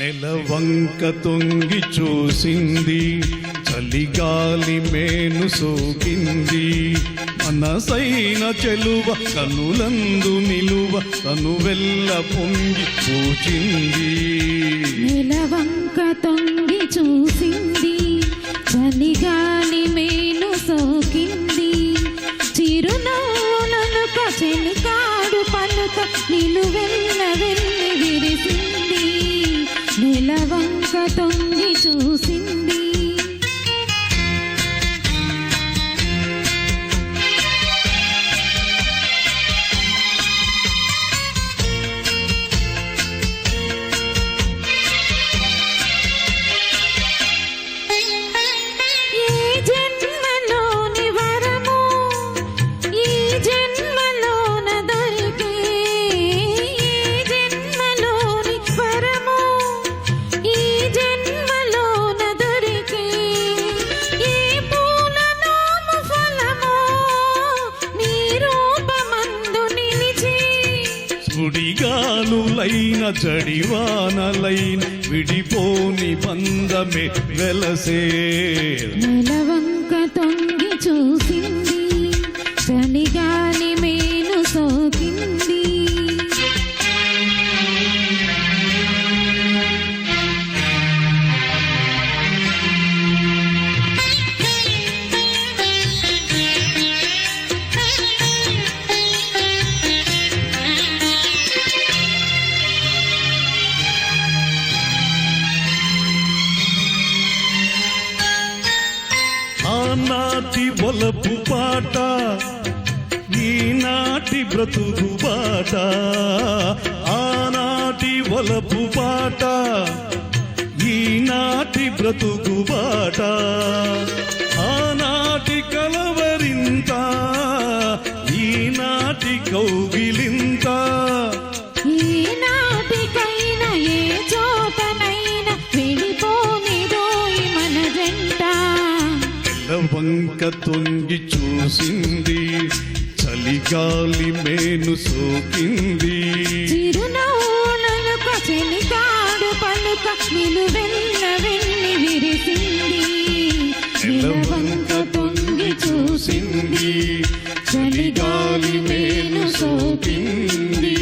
నెలవంక తొంగి చూసింది, చలిగాలి మేను సోకింది. మనసైన చెలువ కనులందు నిలువ తనువెల్ల పొంగి పూచింది. నెలవంక తొంగి చూసింది, చలిగాలి మేను సోకింది. చిరునవ్వులనుక చెలికాడు పలుక నిలువెల్ల వెళ్ళి విరిసింది. నెలవంక తొంగి చూసింది. సుడిగాలులైన జడివానలైన విడిపోని బంధమే వెలసే. నెలవంక తొంగి చూసింది, చలిగాలి మేను సోకింది. ఆనాటి ఒలపు పాట, ఈనాటి బ్రతుకు బాట. ఆనాటి ఒలపు పాట, ఈనాటి బ్రతుకు బాట. ఆనాటి కలవరింత, ఈనాటి కౌగిలింత. ఈనాటికైనా ఏ చోటనైనా వెళ్ళిపోనిదోయి మన జంట. నెలవంక తొంగి చూసింది, చలిగాలి మేను సోకింది. చిరునవ్వులనుక చెలికాడు పలుక నిలువెల్ల వెళ్ళి విరిసింది. నెలవంక తొంగి చూసింది, చలిగాలి మేను సోకింది.